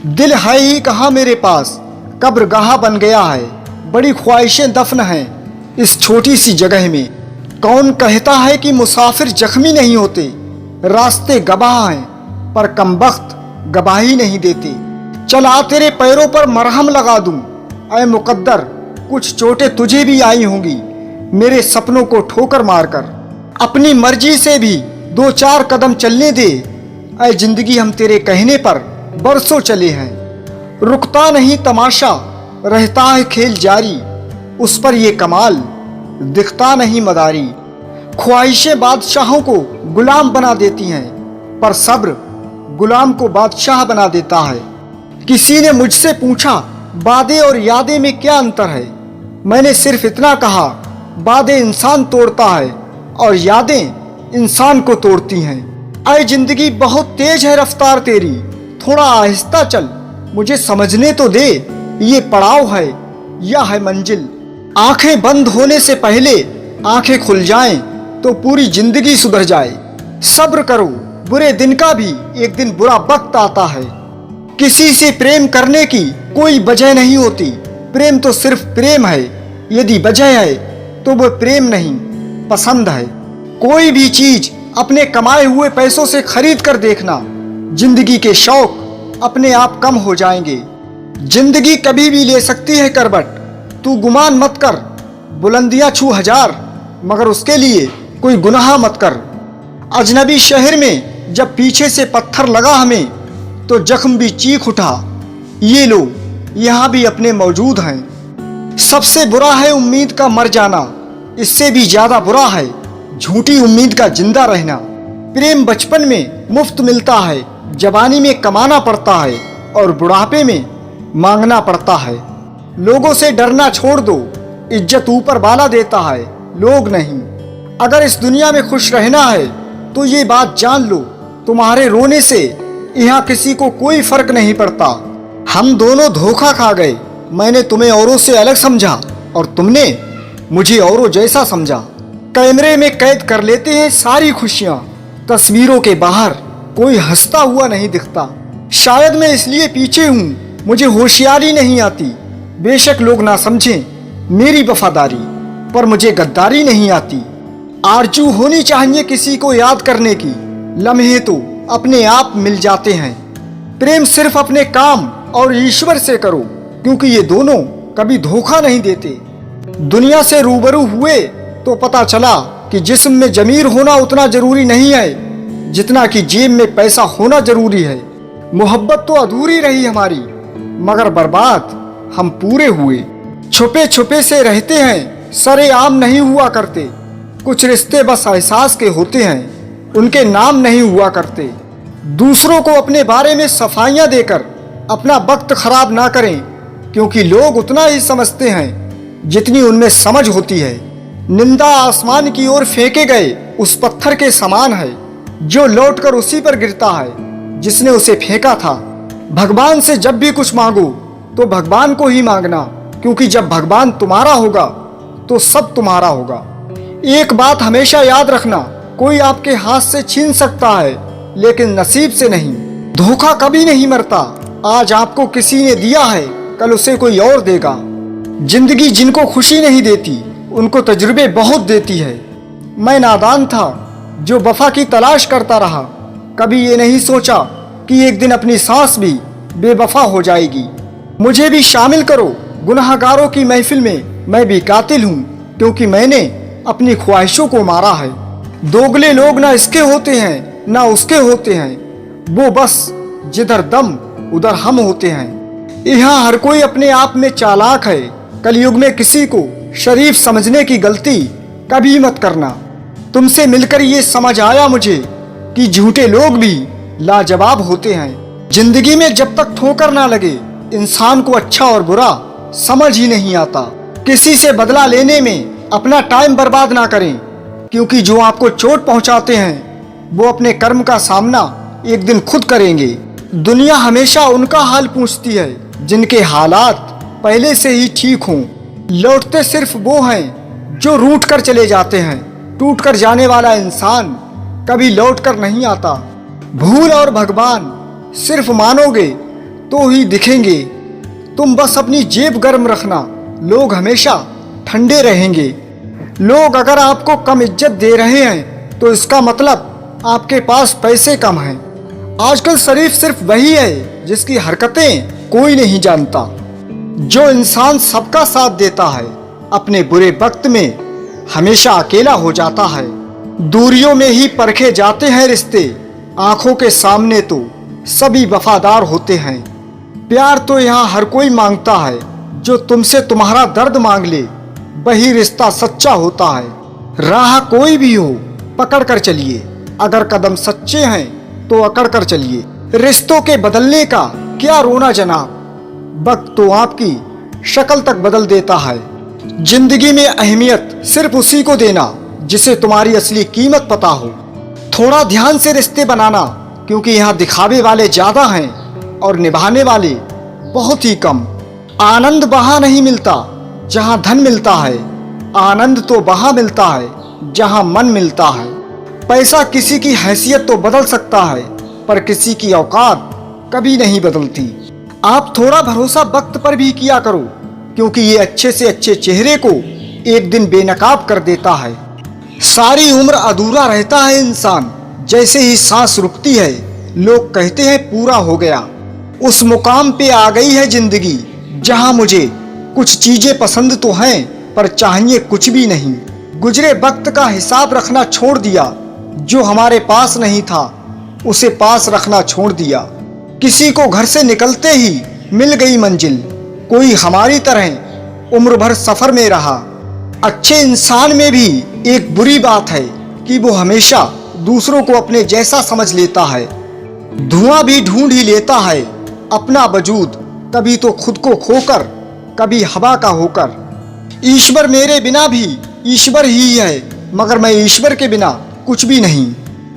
दिल है ही कहाँ मेरे पास, कब्रगाह बन गया है। बड़ी ख्वाहिशें दफन हैं इस छोटी सी जगह में। कौन कहता है कि मुसाफिर जख्मी नहीं होते, रास्ते गवाह हैं पर कमबख्त गवाही नहीं देते। चल आ तेरे पैरों पर मरहम लगा दूं, ऐ मुकद्दर कुछ चोटें तुझे भी आई होंगी मेरे सपनों को ठोकर मारकर। अपनी मर्जी से भी दो चार कदम चलने दे, ऐ जिंदगी हम तेरे कहने पर बरसों चले हैं। रुकता नहीं तमाशा, रहता है खेल जारी, उस पर ये कमाल दिखता नहीं मदारी। ख्वाहिशें बादशाहों को गुलाम बना देती हैं, पर सब्र गुलाम को बादशाह बना देता है। किसी ने मुझसे पूछा वादे और यादें में क्या अंतर है। मैंने सिर्फ इतना कहा, वादे इंसान तोड़ता है और यादें इंसान को तोड़ती हैं। ऐ जिंदगी बहुत तेज है रफ्तार तेरी, थोड़ा आहिस्ता चल, मुझे समझने तो दे ये पड़ाव है या है मंजिल। आंखें बंद होने से पहले आंखें खुल जाएं तो पूरी जिंदगी सुधर जाए। सब्र करो, बुरे दिन का भी एक दिन बुरा वक्त आता है। किसी से प्रेम करने की कोई वजह नहीं होती, प्रेम तो सिर्फ प्रेम है। यदि वजह है तो वो प्रेम नहीं, पसंद है। कोई भी चीज अपने कमाए हुए पैसों से खरीद कर देखना, जिंदगी के शौक अपने आप कम हो जाएंगे। जिंदगी कभी भी ले सकती है करवट, तू गुमान मत कर। बुलंदियां छू हजार, मगर उसके लिए कोई गुनाह मत कर। अजनबी शहर में जब पीछे से पत्थर लगा हमें, तो जख्म भी चीख उठा, ये लो यहाँ भी अपने मौजूद हैं। सबसे बुरा है उम्मीद का मर जाना, इससे भी ज्यादा बुरा है झूठी उम्मीद का जिंदा रहना। प्रेम बचपन में मुफ्त मिलता है, जवानी में कमाना पड़ता है और बुढ़ापे में मांगना पड़ता है। लोगों से डरना छोड़ दो, इज्जत ऊपर वाला देता है, लोग नहीं। अगर इस दुनिया में खुश रहना है तो ये बात जान लो, तुम्हारे रोने से यहाँ किसी को कोई फर्क नहीं पड़ता। हम दोनों धोखा खा गए, मैंने तुम्हें औरों से अलग समझा और तुमने मुझे औरों जैसा समझा। कैमरे में कैद कर लेते हैं सारी खुशियाँ, तस्वीरों के बाहर कोई हंसता हुआ नहीं दिखता। शायद मैं इसलिए पीछे हूँ, मुझे होशियारी नहीं आती। बेशक लोग ना समझें मेरी वफादारी, पर मुझे गद्दारी नहीं आती। आरजू होनी चाहिए किसी को याद करने की, लम्हे तो अपने आप मिल जाते हैं। प्रेम सिर्फ अपने काम और ईश्वर से करो, क्योंकि ये दोनों कभी धोखा नहीं देते। दुनिया से रूबरू हुए तो पता चला कि जिस्म में जमीर होना उतना जरूरी नहीं है जितना कि जेब में पैसा होना जरूरी है। मोहब्बत तो अधूरी रही हमारी, मगर बर्बाद हम पूरे हुए। छुपे छुपे से रहते हैं, सरेआम नहीं हुआ करते। कुछ रिश्ते बस एहसास के होते हैं, उनके नाम नहीं हुआ करते। दूसरों को अपने बारे में सफाइयाँ देकर अपना वक्त खराब ना करें, क्योंकि लोग उतना ही समझते हैं जितनी उनमें समझ होती है। निंदा आसमान की ओर फेंके गए उस पत्थर के समान है जो लौटकर उसी पर गिरता है जिसने उसे फेंका था। भगवान से जब भी कुछ मांगो तो भगवान को ही मांगना, क्योंकि जब भगवान तुम्हारा होगा तो सब तुम्हारा होगा। एक बात हमेशा याद रखना, कोई आपके हाथ से छीन सकता है लेकिन नसीब से नहीं। धोखा कभी नहीं मरता, आज आपको किसी ने दिया है कल उसे कोई और देगा। जिंदगी जिनको खुशी नहीं देती उनको तजुर्बे बहुत देती है। मैं नादान था जो वफा की तलाश करता रहा, कभी ये नहीं सोचा कि एक दिन अपनी सांस भी बेवफा हो जाएगी। मुझे भी शामिल करो गुनाहगारों की महफिल में, मैं भी कातिल हूँ क्योंकि मैंने अपनी ख्वाहिशों को मारा है। दोगले लोग ना इसके होते हैं ना उसके होते हैं, वो बस जिधर दम उधर हम होते हैं। यहाँ हर कोई अपने आप में चालाक है, कलयुग में किसी को शरीफ समझने की गलती कभी मत करना। तुमसे मिलकर ये समझ आया मुझे कि झूठे लोग भी लाजवाब होते हैं। जिंदगी में जब तक ठोकर ना लगे इंसान को अच्छा और बुरा समझ ही नहीं आता। किसी से बदला लेने में अपना टाइम बर्बाद ना करें, क्योंकि जो आपको चोट पहुंचाते हैं वो अपने कर्म का सामना एक दिन खुद करेंगे। दुनिया हमेशा उनका हाल पूछती है जिनके हालात पहले से ही ठीक हों। लौटते सिर्फ वो हैं जो रूठ कर चले जाते हैं, टूट कर जाने वाला इंसान कभी लौट कर नहीं आता। भूल और भगवान सिर्फ मानोगे तो ही दिखेंगे। तुम बस अपनी जेब गर्म रखना, लोग हमेशा ठंडे रहेंगे। लोग अगर आपको कम इज्जत दे रहे हैं तो इसका मतलब आपके पास पैसे कम हैं। आजकल शरीफ सिर्फ वही है जिसकी हरकतें कोई नहीं जानता। जो इंसान सबका साथ देता है अपने बुरे वक्त में हमेशा अकेला हो जाता है। दूरियों में ही परखे जाते हैं रिश्ते, आंखों के सामने तो सभी वफादार होते हैं। प्यार तो यहाँ हर कोई मांगता है, जो तुमसे तुम्हारा दर्द मांग ले वही रिश्ता सच्चा होता है। राह कोई भी हो पकड़ कर चलिए, अगर कदम सच्चे हैं तो अकड़ कर चलिए। रिश्तों के बदलने का क्या रोना जनाब, वक्त तो आपकी शक्ल तक बदल देता है। जिंदगी में अहमियत सिर्फ उसी को देना जिसे तुम्हारी असली कीमत पता हो। थोड़ा ध्यान से रिश्ते बनाना, क्योंकि यहाँ दिखावे वाले ज्यादा हैं और निभाने वाले बहुत ही कम। आनंद वहां नहीं मिलता जहां धन मिलता है, आनंद तो वहां मिलता है जहां मन मिलता है। पैसा किसी की हैसियत तो बदल सकता है, पर किसी की औकात कभी नहीं बदलती। आप थोड़ा भरोसा वक्त पर भी किया करो, क्योंकि ये अच्छे से अच्छे चेहरे को एक दिन बेनकाब कर देता है। सारी उम्र अधूरा रहता है इंसान, जैसे ही सांस रुकती है लोग कहते हैं पूरा हो गया। उस मुकाम पे आ गई है जिंदगी जहां मुझे कुछ चीजें पसंद तो हैं, पर चाहिए कुछ भी नहीं। गुजरे वक्त का हिसाब रखना छोड़ दिया, जो हमारे पास नहीं था उसे पास रखना छोड़ दिया। किसी को घर से निकलते ही मिल गई मंजिल, कोई हमारी तरह उम्र भर सफर में रहा। अच्छे इंसान में भी एक बुरी बात है कि वो हमेशा दूसरों को अपने जैसा समझ लेता है। धुआं भी ढूंढ ही लेता है अपना वजूद, कभी तो खुद को खोकर, कभी हवा का होकर। ईश्वर मेरे बिना भी ईश्वर ही है, मगर मैं ईश्वर के बिना कुछ भी नहीं।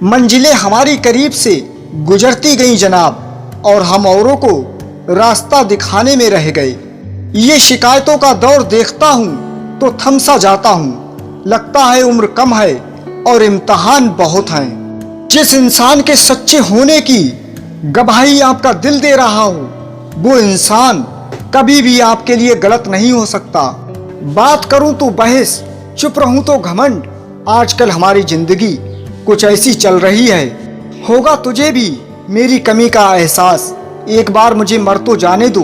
मंजिलें हमारी करीब से गुजरती गई जनाब, और हम औरों को रास्ता दिखाने में रह गए। ये शिकायतों का दौर देखता हूँ तो थम सा जाता हूँ, लगता है उम्र कम है और इम्तहान बहुत हैं। जिस इंसान के सच्चे होने की गवाही आपका दिल दे रहा हूँ, वो इंसान कभी भी आपके लिए गलत नहीं हो सकता। बात करूं तो बहस, चुप रहूं तो घमंड। आजकल हमारी जिंदगी कुछ ऐसी चल रही है। होगा तुझे भी मेरी कमी का एहसास, एक बार मुझे मर तो जाने दो।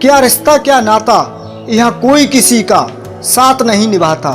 क्या रिश्ता क्या नाता, यहाँ कोई किसी का साथ नहीं निभाता।